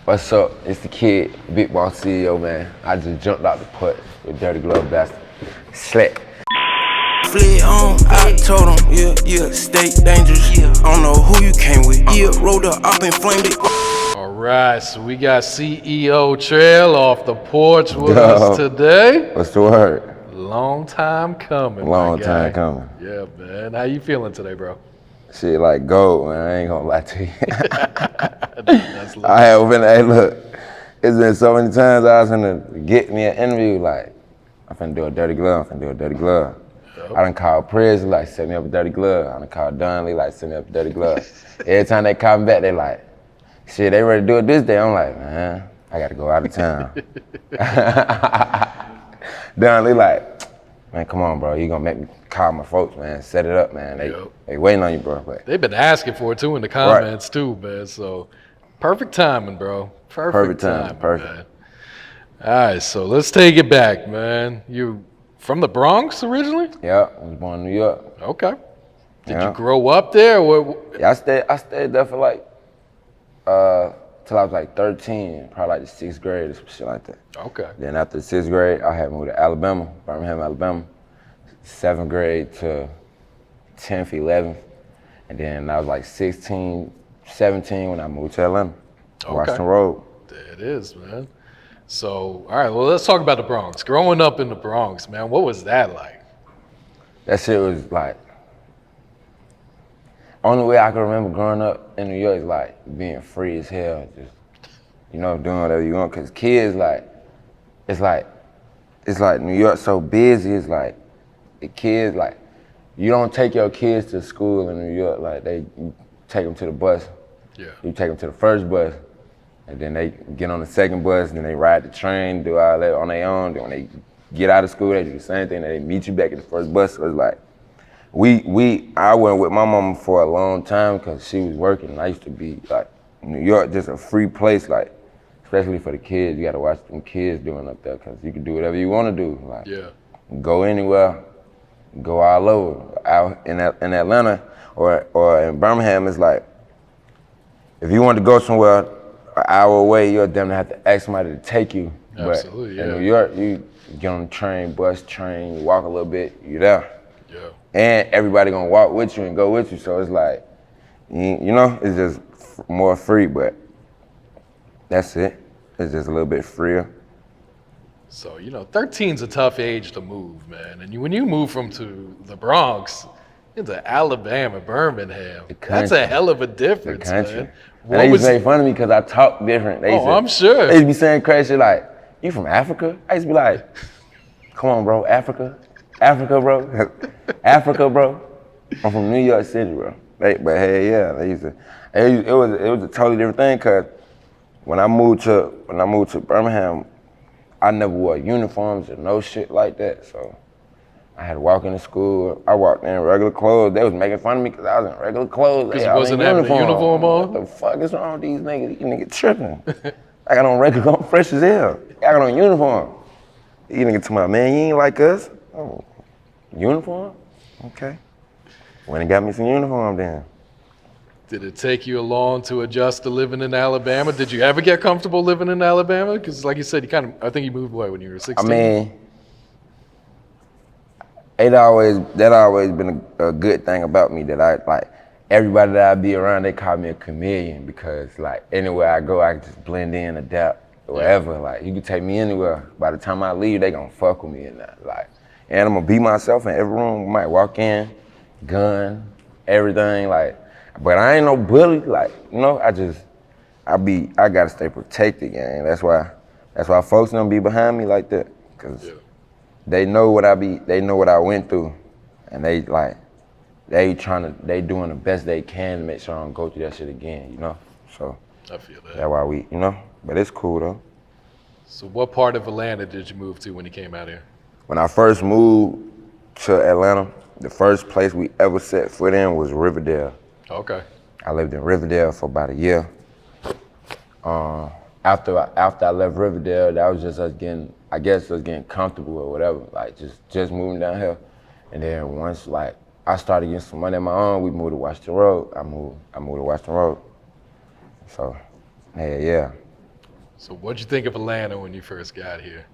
What's up? It's the kid, Big Boss CEO, man. I just jumped out the Porch with Dirty Glove Bastard. Slick. Fled on, I told him, yeah, stay dangerous. I don't know who you came with. Rolled up and flamed it. All right, so we got CEO Trayle off the Porch with us today. What's the word? Long time coming, Long my guy. time coming. Yeah, man. How you feeling today, bro? Shit like gold, man. I ain't gonna lie to you. That's I have been, hey, look, it's been so many times I was gonna get me an interview, like, I'm finna do a dirty glove, I'm finna do a dirty glove. Yep. I done called Prez, like, set me up a dirty glove. I done called Donnelly, like, set me up a dirty glove. Every time they call me back, they like, shit, they ready to do it this day. I'm like, man, I gotta go out of town. Donnelly like, man, come on, bro. You gonna make me call my folks, man. Set it up, man. They waiting on you, bro. But they've been asking for it too in the comments too, man. So perfect timing, bro. Perfect timing, perfect. Man. All right, so let's take it back, man. You from the Bronx originally? Yeah, I was born in New York. Okay. Did you grow up there? Yeah, I stayed there for like till I was like 13, probably like the 6th grade or some shit like that. Okay. Then after the 6th grade, I had moved to Alabama, Birmingham, Alabama. 7th grade to 10th, 11th. And then I was like 16, 17 when I moved to Atlanta, Washington Road. There it is, man. So, all right, well, let's talk about the Bronx. Growing up in the Bronx, man, what was that like? That shit was like, only way I can remember growing up in New York is like being free as hell, just, you know, doing whatever you want. Cause kids it's like New York so busy, it's like, the kids, like, you don't take your kids to school in New York, like you take them to the bus. Yeah. You take them to the first bus, and then they get on the second bus, and then they ride the train, do all that on their own. Then when they get out of school, they do the same thing, they meet you back at the first bus. So it's like, I went with my mama for a long time because she was working, and I used to be like, New York, just a free place, like, especially for the kids. You gotta watch them kids doing up there, because you can do whatever you wanna do. Like, go anywhere, go all over. Out in Atlanta or in Birmingham, it's like, if you want to go somewhere an hour away, you're damn near have to ask somebody to take you. Absolutely, but in New York, you get on the train, bus, train, you walk a little bit, you're there. Yeah. And everybody gonna walk with you and go with you, so it's like, you know, it's just more free, but that's it. It's just a little bit freer. So, you know, 13's a tough age to move, man. And when you move to the Bronx into Alabama, Birmingham, that's a hell of a difference, man. And they used to make fun of me because I talk different. I'm sure. They used to be saying crazy shit like, you from Africa? I used to be like, come on, bro, Africa, bro. Africa, bro. I'm from New York City, bro. But hey, yeah, it was a totally different thing, because when I moved to Birmingham, I never wore uniforms or no shit like that, so I had to walk into school. I walked in regular clothes. They was making fun of me because I was in regular clothes. Because you wasn't having a uniform on? What the fuck is wrong with these niggas? These niggas tripping. I got on regular, I'm fresh as hell. I got on uniform. These niggas told me, man, you ain't like us? Oh, uniform? Okay. Went and got me some uniform then. Did it take you long to adjust to living in Alabama? Did you ever get comfortable living in Alabama? Because like you said, I think you moved away when you were 16. I mean, that always been a good thing about me, that I, like, everybody that I be around, they call me a chameleon, because like anywhere I go, I can just blend in, adapt, wherever. Like, you can take me anywhere. By the time I leave, they gonna fuck with me in that. Like, and I'm gonna be myself in every room. I might walk in, gun, everything, like, but I ain't no bully, like, you know, I gotta stay protected, gang. That's why folks don't be behind me like that, because they know what I went through, and they doing the best they can to make sure I don't go through that shit again, you know? So I feel that. That's why you know, but it's cool though. So what part of Atlanta did you move to when you came out here? When I first moved to Atlanta, the first place we ever set foot in was Riverdale. Okay. I lived in Riverdale for about a year. After I left Riverdale, that was just us getting comfortable or whatever, like just moving down here. And then once like I started getting some money on my own, we moved to Washington Road. I moved to Washington Road. So, yeah. So what'd you think of Atlanta when you first got here?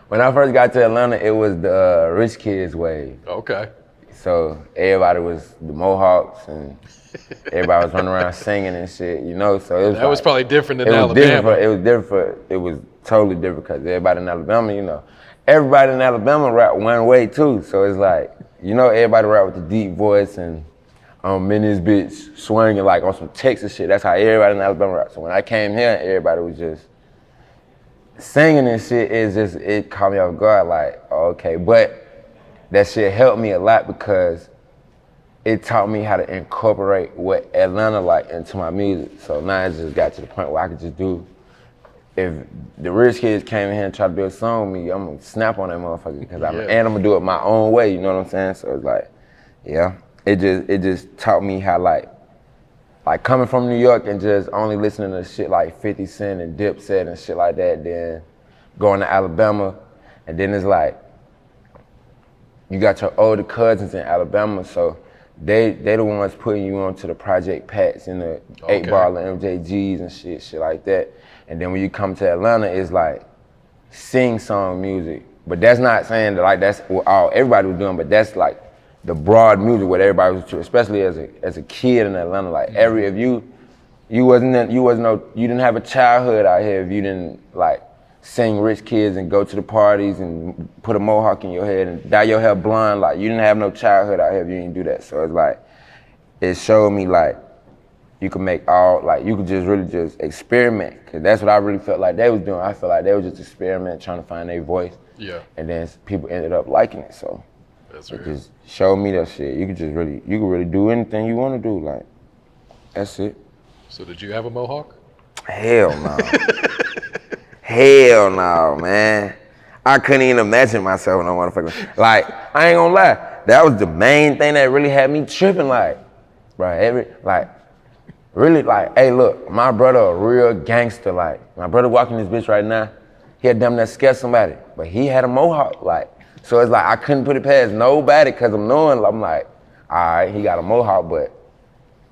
When I first got to Atlanta, it was the rich kids wave. Okay. So everybody was the Mohawks and everybody was running around singing and shit, you know. So it was That was probably different than it was Alabama. it was totally different because everybody in Alabama, you know, everybody in Alabama rap one way too. So it's like, you know, everybody rap with the deep voice and in this bitch swinging like on some Texas shit. That's how everybody in Alabama rap. So when I came here, everybody was just singing and shit. It caught me off guard, like, okay. But that shit helped me a lot because it taught me how to incorporate what Atlanta like into my music. So now it just got to the point where I could just do, if the rich kids came in here and tried to do a song with me, I'm gonna snap on that motherfucker because and I'm gonna do it my own way, you know what I'm saying? So it's like, yeah, it just taught me how like coming from New York and just only listening to shit like 50 Cent and Dipset and shit like that, then going to Alabama, and then it's like, you got your older cousins in Alabama, so they the ones putting you onto the Project Pats and the 8-Ball and MJGs and shit like that. And then when you come to Atlanta, it's like sing-song music. But that's not saying that like that's what everybody was doing, but that's like the broad music what everybody was doing, especially as a kid in Atlanta. Like if you didn't have a childhood out here if you didn't like sing Rich Kids and go to the parties and put a mohawk in your head and dye your hair blonde. Like, you didn't have no childhood out here if you didn't do that. So it's like, it showed me like, you could make you could just really just experiment. Cause that's what I really felt like they was doing. I felt like they was just experimenting, trying to find their voice. Yeah. And then people ended up liking it. So that's it just showed me that shit. You could really do anything you want to do. Like, that's it. So did you have a mohawk? Hell no. Hell no, man. I couldn't even imagine myself no motherfucker. Like, I ain't gonna lie. That was the main thing that really had me tripping, like, bro, really, like, hey, look, my brother a real gangster, like, my brother walking this bitch right now, he had damn near scared somebody, but he had a mohawk, like, so it's like, I couldn't put it past nobody, cause I'm like, all right, he got a mohawk, but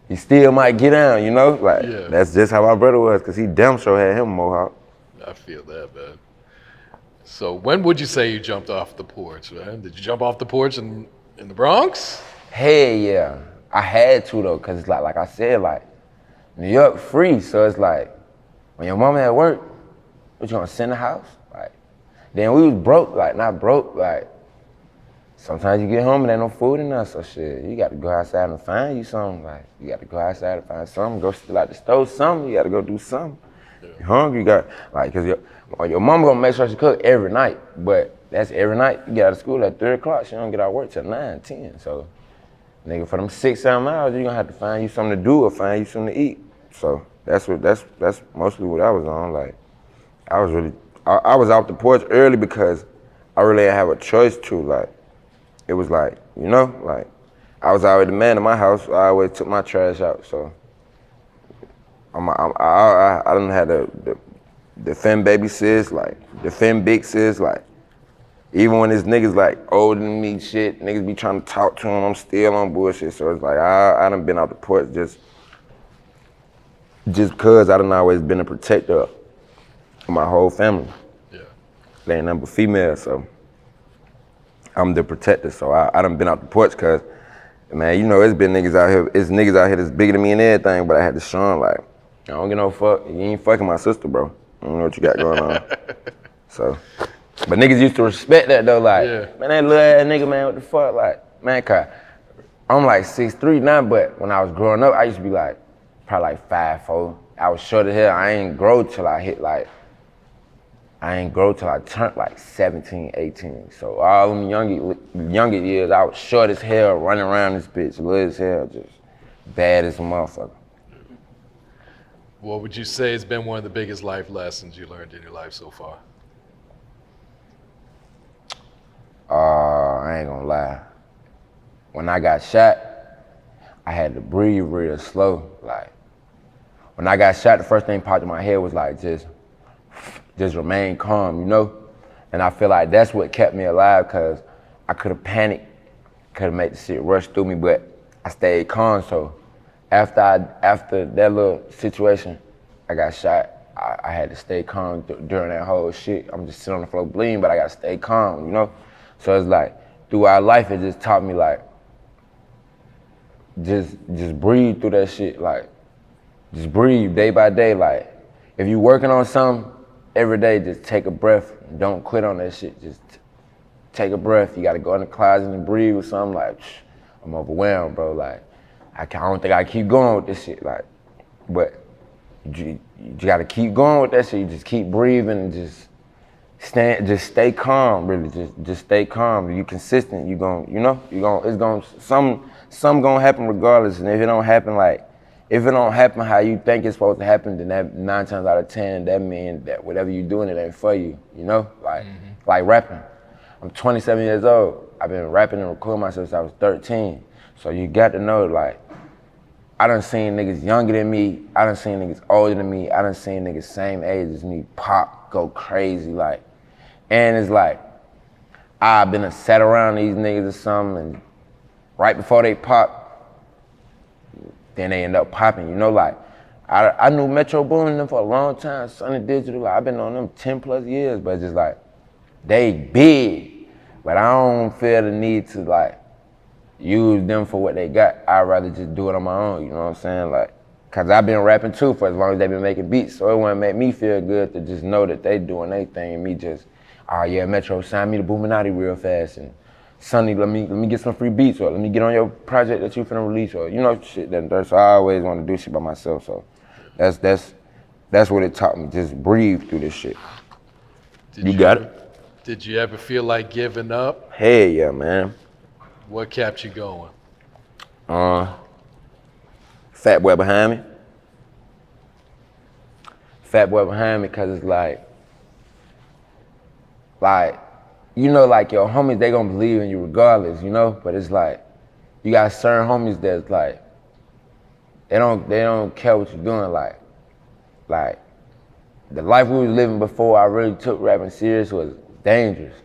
he still might get down, you know? Like, that's just how my brother was, cause he damn sure had him a mohawk. I feel that, man. So when would you say you jumped off the porch, man? Did you jump off the porch in the Bronx? Hell yeah. I had to though, cause it's like I said, like, New York free, so it's like, when your mama at work, what, you gonna send the house? Like, then we was broke, like, not broke, like, sometimes you get home and ain't no food in there, so shit, you gotta go outside and find you something, like, you gotta go outside and find something, go steal out the stove something, you gotta go do something. You hungry, you got, like, cause your mama gonna make sure she cook every night, but that's every night. You get out of school at 3 o'clock, she don't get out of work till 9, 10. So, nigga, for them 6-7 hours, you gonna have to find you something to do or find you something to eat. So that's mostly what I was on. Like, I was off the porch early because I really didn't have a choice to. Like, it was like, you know, like, I was already the man in my house. I always took my trash out, so. I done had to defend baby sis, like, defend big sis, like, even when this niggas like older than me shit, niggas be trying to talk to him, I'm still on bullshit. So it's like, I done been out the porch just cause I done always been a protector of my whole family. Yeah. They ain't number female, so I'm the protector. So I done been out the porch cause, man, you know, it's niggas out here that's bigger than me and everything, but I had to show them, like, I don't get no fuck. You ain't fucking my sister, bro. I don't know what you got going on. So, but niggas used to respect that though, like, man, that little ass nigga, man, what the fuck? Like, man, cause I'm like 6'3" now, but when I was growing up, I used to be like, probably like 5'4". I was short as hell. I ain't grow till I turned like 17, 18. So all them younger years, I was short as hell, running around this bitch, little as hell, just bad as a motherfucker. What would you say has been one of the biggest life lessons you learned in your life so far? I ain't gonna lie. When I got shot, I had to breathe real slow. Like, when I got shot, the first thing popped in my head was like, just remain calm, you know? And I feel like that's what kept me alive, cause I could've panicked, could've made the shit rush through me, but I stayed calm, so after that little situation, I got shot. I had to stay calm during that whole shit. I'm just sitting on the floor bleeding, but I gotta stay calm, you know? So it's like, throughout life, it just taught me like, just breathe through that shit. Like, just breathe day by day. Like, if you working on something, every day, just take a breath. Don't quit on that shit. Just take a breath. You gotta go in the closet and breathe with something. Like, I'm overwhelmed, bro. Like, I don't think I keep going with this shit. Like, but you gotta keep going with that shit. You just keep breathing and just stay calm, really. Just stay calm. You consistent. Some gonna happen regardless. And if it don't happen how you think it's supposed to happen, then that 9 times out of 10, that means that whatever you're doing, it ain't for you. You know, like rapping. I'm 27 years old. I've been rapping and recording myself since I was 13. So you got to know, like, I done seen niggas younger than me. I done seen niggas older than me. I done seen niggas same age as me pop, go crazy, like. And it's like, I've been sat around these niggas or something, and right before they pop, then they end up popping, you know, like. I knew Metro Boomin them for a long time, Sonny Digital, like, I've been on them 10 plus years, but it's just like, they big, but I don't feel the need to, like, use them for what they got. I'd rather just do it on my own, you know what I'm saying? Like, cause I've been rapping too for as long as they've been making beats, so it wouldn't make me feel good to just know that they doing their thing and me just, oh yeah, Metro, sign me to Boominati real fast, and Sonny, let me get some free beats, or let me get on your project that you finna release, or you know, shit so I always want to do shit by myself, so that's what it taught me, just breathe through this shit. Did you ever feel like giving up? Hell yeah, man. What kept you going? Fat boy behind me. Fat boy behind me, cause it's like, you know, like your homies, they gonna believe in you regardless, you know? But it's like, you got certain homies that's like, they don't care what you're doing, like, the life we was living before I really took rapping serious was dangerous.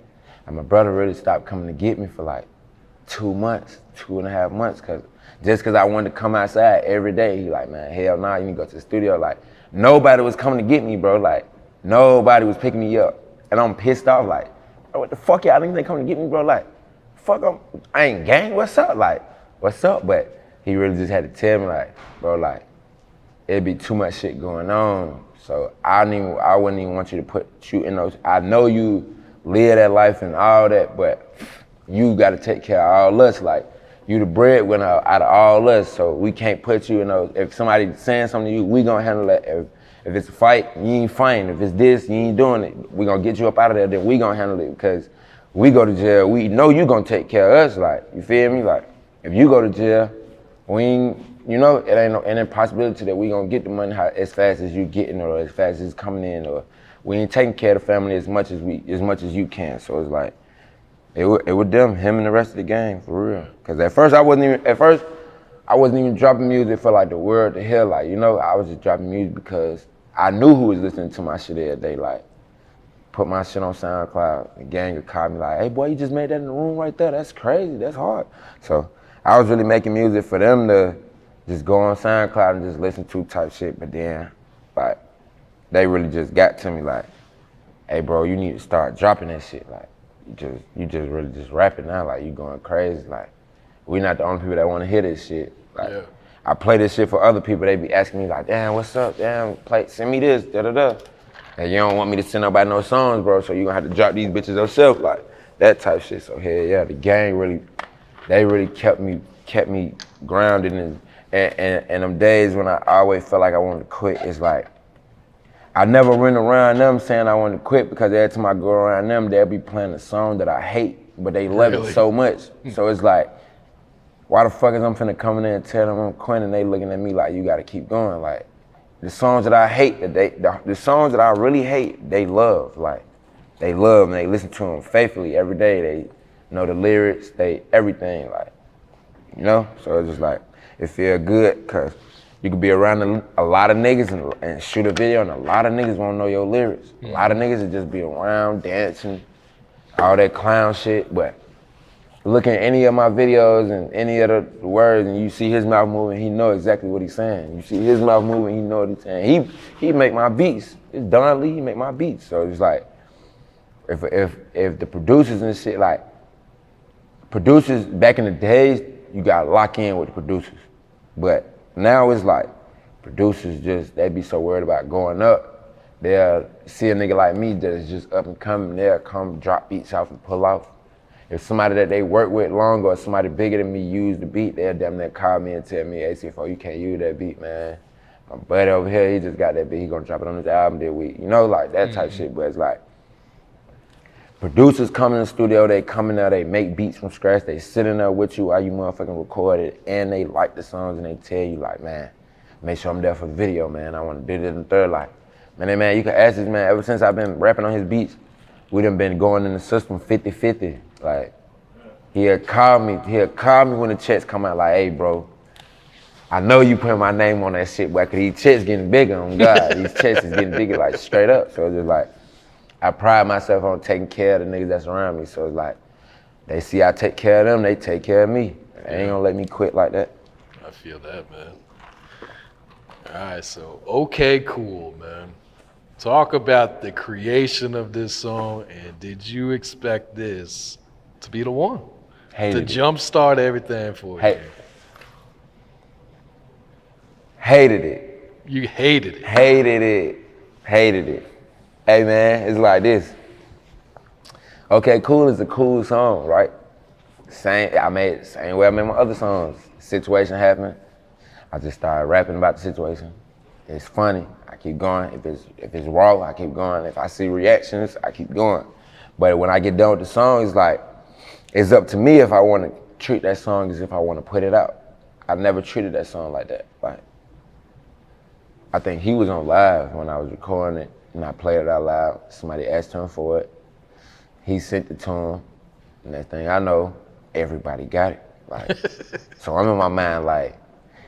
And my brother really stopped coming to get me for like 2 months, 2.5 months, just cause I wanted to come outside every day. He like, man, hell nah, you need to go to the studio. Like, nobody was coming to get me, bro. Like, nobody was picking me up. And I'm pissed off, like, bro, what the fuck y'all think they coming to get me, bro? Like, fuck, I ain't gang, what's up? Like, what's up? But he really just had to tell me, like, bro, like, it'd be too much shit going on. So I wouldn't even want you to put you in those, I know you live that life and all that, but you gotta take care of all us. Like, you the breadwinner out of all us, so we can't put you in those, if somebody saying something to you, we gonna handle that. If it's a fight, you ain't fighting. If it's this, you ain't doing it. We gonna get you up out of there, then we gonna handle it, because we go to jail, we know you gonna take care of us, like, you feel me? Like, if you go to jail, we ain't, you know, it ain't any possibility that we gonna get the money as fast as you getting, or as fast as it's coming in, or we ain't taking care of the family as much as you can. So it's like, it was them, him and the rest of the gang, for real. Cause at first I wasn't even dropping music for like the world to hear, like, you know, I was just dropping music because I knew who was listening to my shit every day, like, put my shit on SoundCloud, the gang would call me like, hey boy, you just made that in the room right there, that's crazy, that's hard. So I was really making music for them to just go on SoundCloud and just listen to type shit, but then, like, they really just got to me like, hey bro, you need to start dropping that shit, like, you just really just rapping now, like, you going crazy, like, we not the only people that want to hear this shit. Like, yeah. I play this shit for other people, they be asking me like, damn, what's up, damn, send me this, da-da-da. And you don't want me to send nobody no songs, bro, so you gonna have to drop these bitches yourself, like, that type shit. So hell yeah, the gang they really kept me grounded, and them days when I always felt like I wanted to quit, it's like, I never went around them saying I wanted to quit, because every time I go around them, they'll be playing a song that I hate, but they love it so much. So it's like, why the fuck is I'm finna come in there and tell them I'm quitting, and they looking at me like, you gotta keep going. Like, the songs that I hate, the songs that I really hate, they love. Like, they love and they listen to them faithfully every day. They know the lyrics, everything, like, you know? So it's just like, it feel good, cause you could be around a lot of niggas and shoot a video, and a lot of niggas won't know your lyrics. A lot of niggas will just be around dancing, all that clown shit, but look at any of my videos and any of the words and you see his mouth moving, he know exactly what he's saying. You see his mouth moving, he know what he's saying. He make my beats. It's Don Lee, he make my beats. So it's like, if the producers and shit, like, producers back in the days, you gotta lock in with the producers. But now it's like, producers just, they be so worried about going up. They'll see a nigga like me that is just up and coming, they'll come drop beats off and pull off. If somebody that they work with longer or somebody bigger than me use the beat, they'll damn near call me and tell me, hey, CFO, you can't use that beat, man. My buddy over here, he just got that beat, he gonna drop it on his album this week. You know, like that type shit, but it's like, producers come in the studio, they come in there, they make beats from scratch, they sit in there with you while you motherfucking record it, and they like the songs and they tell you like, man, make sure I'm there for the video, man. I wanna do this and third. Like, man, you can ask this man, ever since I've been rapping on his beats, we done been going in the system 50-50. Like, he'll call me when the checks come out like, hey bro, I know you putting my name on that shit, but these checks getting bigger on God. These checks is getting bigger, like straight up. So it's just like, I pride myself on taking care of the niggas that's around me. So it's like, they see I take care of them, they take care of me. They ain't gonna let me quit like that. I feel that, man. All right, so okay, cool, man. Talk about the creation of this song, and did you expect this to be the one? Hated to jumpstart everything for you? Hated it. You hated it. Hated it. Hated it. Hey man, it's like this. Okay, Cool is a cool song, right? I made it the same way I made my other songs. Situation happened. I just started rapping about the situation. It's funny, I keep going. If it's raw, I keep going. If I see reactions, I keep going. But when I get done with the song, it's like, it's up to me if I want to treat that song as if I want to put it out. I never treated that song like that. Like, I think he was on live when I was recording it, and I played it out loud. Somebody asked him for it. He sent it to him. Next thing I know, everybody got it. Like, so I'm in my mind like,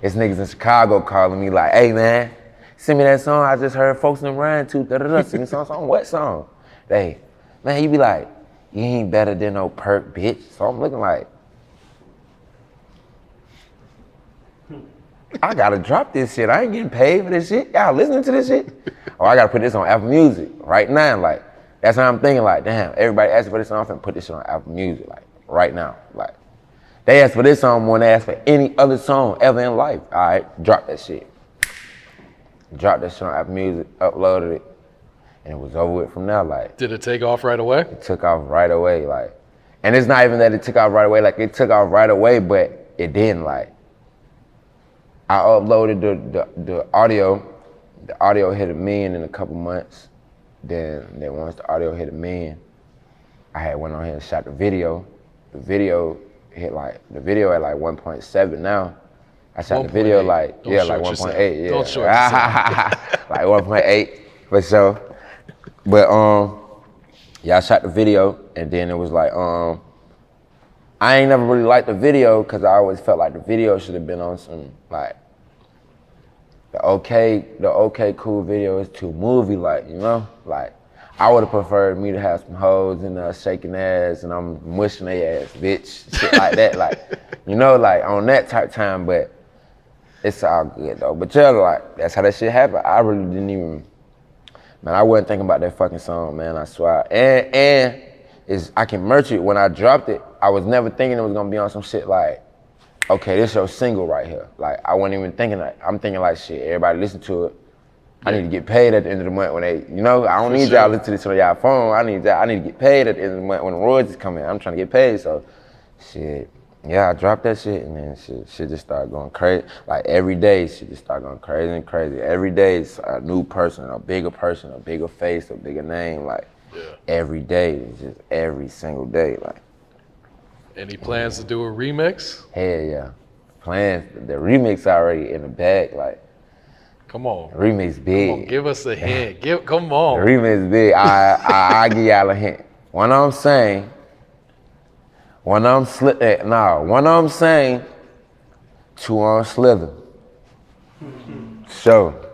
it's niggas in Chicago calling me like, hey man, send me that song I just heard folks in the rhyme to, sing me song, what song? They, man, you be like, you ain't better than no perk, bitch. So I'm looking like, I gotta drop this shit. I ain't getting paid for this shit. Y'all listening to this shit? Or I gotta put this on Apple Music right now. Like, that's how I'm thinking, like, damn, everybody asking for this song, I'm finna put this shit on Apple Music, like, right now. Like, they asked for this song more than they asked for any other song ever in life. All right, drop that shit. Dropped that shit on Apple Music, uploaded it, and it was over with from there. Like, did it take off right away? It took off right away, like, and it's not even that it took off right away. Like, it took off right away, but it didn't. Like, I uploaded the audio. The audio hit 1 million in a couple months. Then once the audio hit 1 million, I had went on here and shot the video. The video at like 1.7 now. I shot the video 8. like, Don't yeah, like short 1.8, yeah. Don't short yourself. Like 1.8 for sure. But yeah, I shot the video, and then it was like, I ain't never really liked the video because I always felt like the video should have been on some like the okay cool video is too movie like, you know? Like, I would have preferred me to have some hoes and shaking ass and I'm mushing their ass, bitch, shit like that. Like, you know, like on that type time, but it's all good though. But yeah, like, that's how that shit happened. I really didn't even, man, I wasn't thinking about that fucking song, man, I swear. And I can merch it. When I dropped it, I was never thinking it was gonna be on some shit like, okay, this your single right here. Like, I wasn't even thinking that. I'm thinking like, shit, everybody listen to it. I need to get paid at the end of the month when they, you know, I don't need y'all listen to this on y'all phone. I need to get paid at the end of the month when the royalties come in. I'm trying to get paid, so shit. Yeah, I dropped that shit and then shit just started going crazy. Like every day, shit just started going crazy and crazy. Every day it's a new person, a bigger face, a bigger name. Like every day, it's just every single day. Like. Any plans to do a remix? Hell yeah, plans. The remix already in the bag. Like. Come on. Remix big. Come on, give us a hint. Come on. The remix big. I give y'all a hint. One of them saying, one of them saying, two on Slither. So.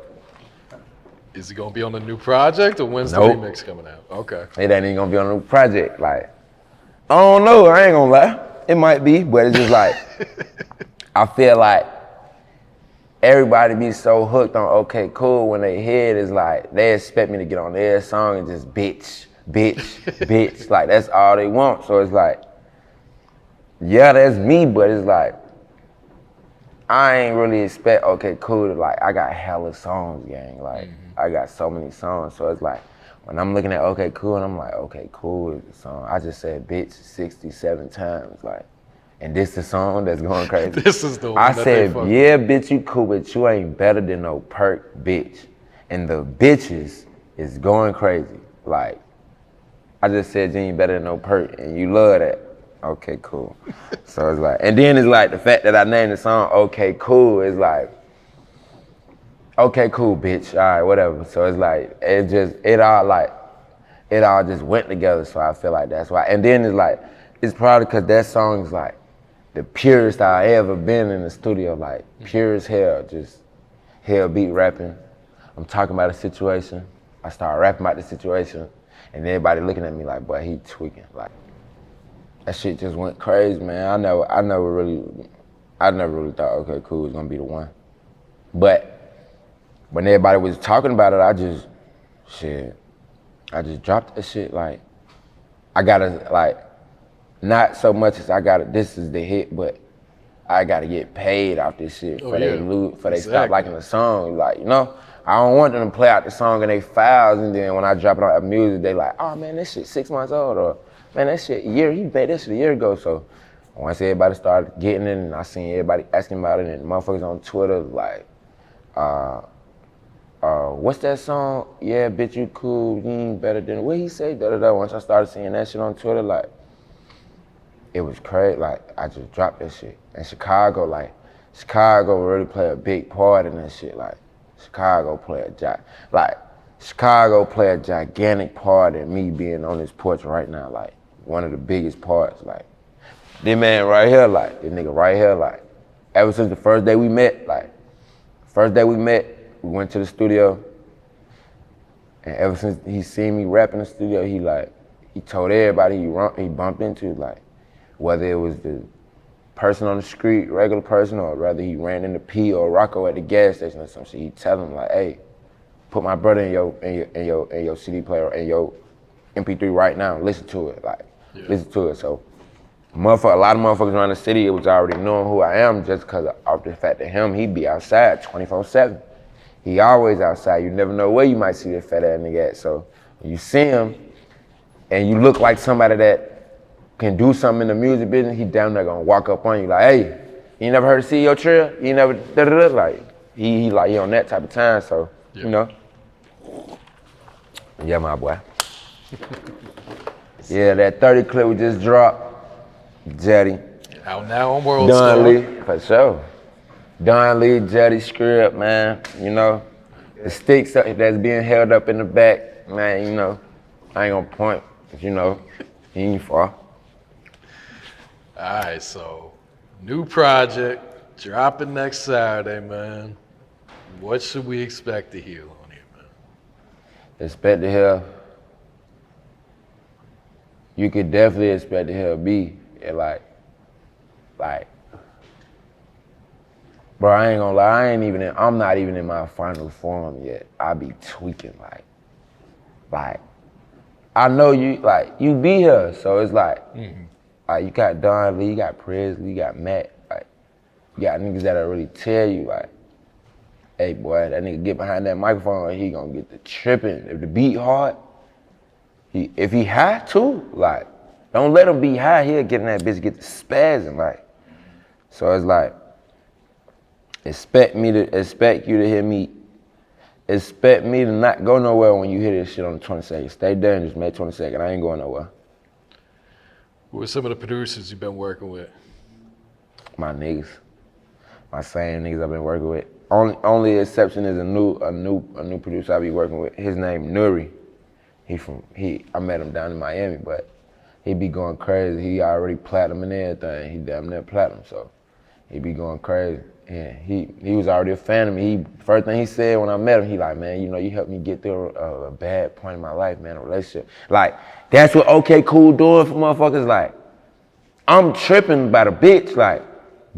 Is it gonna be on the new project or when's the remix coming out? Okay. It ain't even gonna be on a new project. Like, I don't know, I ain't gonna lie. It might be, but it's just like, I feel like everybody be so hooked on okay, cool when they hear it is like, they expect me to get on their song and just bitch, bitch. Like, that's all they want. So it's like, yeah, that's me, but it's like, I ain't really expect okay, cool to like, I got hella songs, gang. Like, I got so many songs. So it's like, when I'm looking at okay, cool, and I'm like, okay, cool is the song. I just said bitch 67 times, like, and this the song that's going crazy. This is the one I that said, they fuck yeah, bitch, you cool, but you ain't better than no perk, bitch. And the bitches is going crazy. Like, I just said you ain't better than no perk, and you love that. Okay, cool. So it's like, and then it's like the fact that I named the song okay, cool is like, okay, cool, bitch, all right, whatever. So it's like, it all just went together, so I feel like that's why. And then it's like, it's probably because that song is like the purest I ever been in the studio, like pure as hell, just hell beat rapping. I'm talking about a situation, I start rapping about the situation, and everybody looking at me like, boy, he tweaking. Like, that shit just went crazy, man. I never really thought, okay, cool was gonna be the one. But when everybody was talking about it, I just dropped that shit. Like, I gotta, like, not so much as this is the hit, but I gotta get paid off this shit they stop liking the song. Like, you know, I don't want them to play out the song and they files, and then when I drop it on Apple Music, they like, oh man, this shit 6 months old, or man, that shit he made that shit a year ago. So once everybody started getting it, and I seen everybody asking about it, and motherfuckers on Twitter like, what's that song? Yeah, bitch, you cool, you ain't better than, what he say, da-da-da. Once I started seeing that shit on Twitter, like, it was crazy. Like, I just dropped that shit. And Chicago really play a big part in that shit. Like, Chicago play a gigantic part in me being on this porch right now. Like, one of the biggest parts. Like, this man right here, like, this nigga right here, like, ever since the first day we met, we went to the studio, and ever since he seen me rap in the studio, he told everybody he bumped into, like, whether it was the person on the street, regular person, or whether he ran into P or Rocco at the gas station or some shit, he'd tell him like, hey, put my brother in your CD player, in your MP3 right now, listen to it, like, listen to it. So, a lot of motherfuckers around the city, it was already knowing who I am just because of the fact that he'd be outside 24/7. He always outside. You never know where you might see that fat ass nigga at. So when you see him and you look like somebody that can do something in the music business, he damn near gonna walk up on you like, hey, you never heard of CEO Trayle? You never da-da-da? Like, he on that type of time, so, you know. Yeah, my boy. Yeah, that 30 clip we just dropped, Jetty. Out now on World Don Star. Lee, for sure. Don Lee, Jetty script, man, you know. The sticks that's being held up in the back, man, you know, I ain't gonna point, but you know, he ain't far. All right, so new project dropping next Saturday, man. What should we expect to hear on here, man? Expect to hear, you could definitely expect to hear B, and like, bro, I ain't gonna lie, I'm not even in my final form yet. I be tweaking, like, I know you be here, so it's like, like, you got Don Lee, you got Presley, you got Matt, like, you got niggas that'll really tell you, like, hey boy, that nigga get behind that microphone, he gonna get the tripping. If the beat hard, if he high too, like, don't let him be high, he'll get in that bitch, get the spazzing, like. So it's like, expect you to hear me, expect me to not go nowhere when you hear this shit on the 22nd. Stay dangerous, May 22nd, I ain't going nowhere. Who are some of the producers you've been working with? My niggas, my same niggas I've been working with. Only exception is a new producer I be working with. His name Nuri. I met him down in Miami, but he be going crazy. He already platinum and everything. He damn near platinum, so he be going crazy. Yeah, he was already a fan of me. First thing he said when I met him, he like, man, you know, you helped me get through a bad point in my life, man, a relationship. Like, that's what okay, cool doing for motherfuckers. Like, I'm tripping about a bitch, like,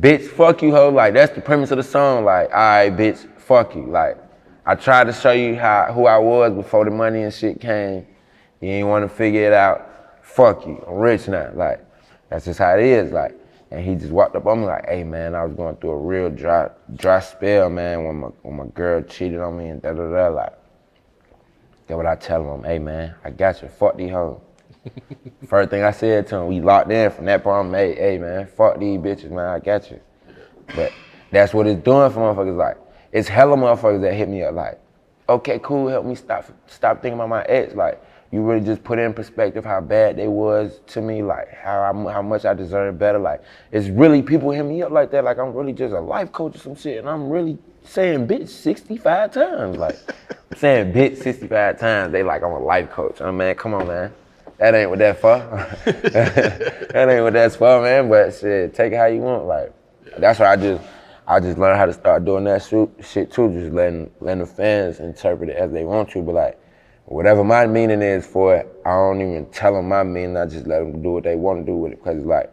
bitch, fuck you, hoe. Like, that's the premise of the song. Like, all right, bitch, fuck you. Like, I tried to show you who I was before the money and shit came. You ain't want to figure it out. Fuck you. I'm rich now. Like, that's just how it is. Like, and he just walked up on me like, hey, man, I was going through a real dry spell, man, when my girl cheated on me and da-da-da. Like, that's what I tell him. Hey, man, I got you. Fuck these hoes. First thing I said to him, we locked in from that point. Hey, man, fuck these bitches, man, I got you. But that's what it's doing for motherfuckers. Like, it's hella motherfuckers that hit me up like, okay, cool, help me stop thinking about my ex. Like, you really just put in perspective how bad they was to me, like how much I deserve better. Like, it's really people hit me up like that, like I'm really just a life coach or some shit, and I'm really saying bitch 65 times. Like, I'm saying bitch 65 times, they like I'm a life coach. Oh, man, come on, man. That ain't what that's for. That ain't what that's for, man. But shit, take it how you want. Like, that's what I just learned how to start doing that shit too. Just letting the fans interpret it as they want to. But like, whatever my meaning is for it, I don't even tell them my meaning. I just let them do what they want to do with it. Cause it's like,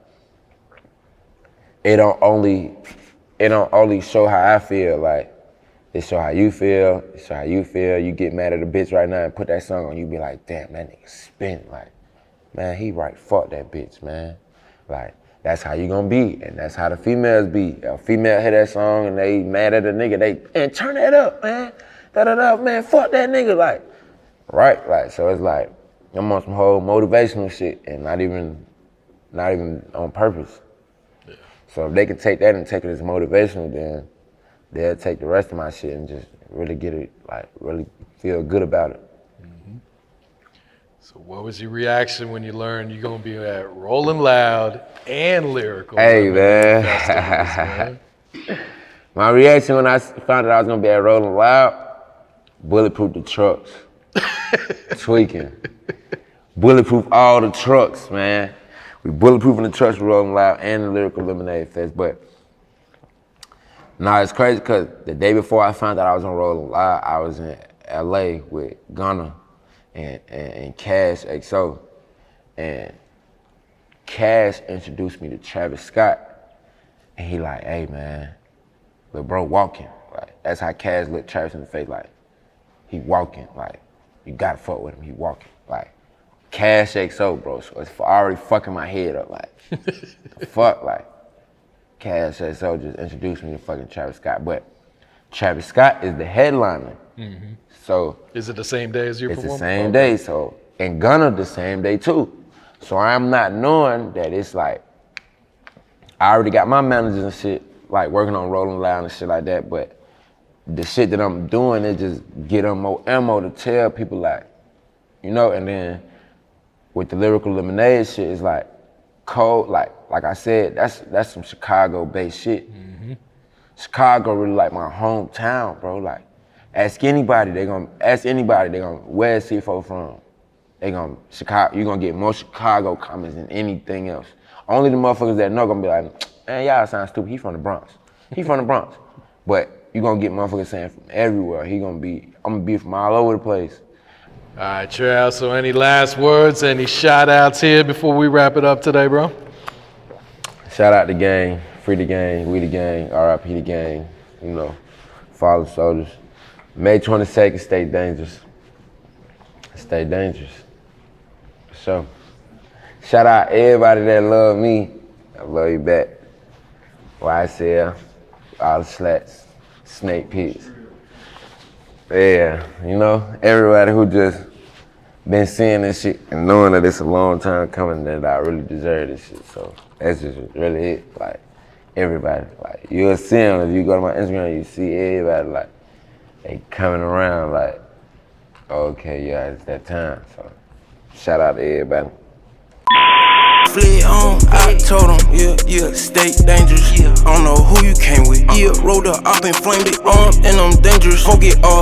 it don't only show how I feel. Like, it show how you feel. It show how you feel. You get mad at a bitch right now and put that song on. You be like, damn, that nigga spin. Like, man, he right, fuck that bitch, man. Like, that's how you gonna be, and that's how the females be. A female hear that song and they mad at a nigga, man, turn that up, man. Da-da-da, man, fuck that nigga, like, right? Like, so it's like, I'm on some whole motivational shit and not even on purpose. Yeah. So if they can take that and take it as motivational, then they'll take the rest of my shit and just really get it, like, really feel good about it. So what was your reaction when you learned you're gonna be at Rolling Loud and Lyrical? Hey, man. My reaction when I found out I was gonna be at Rolling Loud, bulletproof the trucks. Tweaking. Bulletproof all the trucks, man. We bulletproofing the trucks with Rolling Loud and the Lyrical Lemonade Fest. But nah, it's crazy because the day before I found out I was on Rolling Loud, I was in LA with Gunna and Cash XO. And Cash introduced me to Travis Scott. And he like, hey, man, little bro walking. Like, that's how Cash looked Travis in the face, like, he walking, like, you gotta fuck with him, he walking. Like, Cash XO, bro, so it's already fucking my head up, like, the fuck, like, Cash XO just introduced me to fucking Travis Scott, but Travis Scott is the headliner. Mm-hmm. So is it the same day as your performance? It's the same day, so, and Gunna the same day too. So I'm not knowing that it's like, I already got my managers and shit, like working on Rolling Loud and shit like that, but the shit that I'm doing is just get them more ammo to tell people, like, you know, and then with the Lyrical Lemonade shit, it's like cold, like I said, that's some Chicago-based shit. Mm-hmm. Chicago really like my hometown, bro. Like, ask anybody, they gonna where's C4 from? You're gonna get more Chicago comments than anything else. Only the motherfuckers that know gonna be like, man, y'all sound stupid, he from the Bronx. He from the Bronx. But you gonna get motherfuckers saying from everywhere. I'm gonna be from all over the place. All right, Trayle, so any last words, any shout outs here before we wrap it up today, bro? Shout out the gang, free the gang, we the gang, RIP the gang, you know, fallen soldiers. May 22nd, stay dangerous. Stay dangerous, for sure. Shout out everybody that love me. I love you back. YSL, all the slats, snake pits. Yeah, you know, everybody who just been seeing this shit and knowing that it's a long time coming, that I really deserve this shit. So that's just really it. Like, everybody, like, you'll see them if you go to my Instagram, you see everybody, like, they coming around, like, okay, yeah, it's that time. So shout out to everybody. Fled on, I told him, yeah, stay dangerous. I don't know who you came with. Yeah, rolled up and flamed it on, and I'm dangerous. Forget all.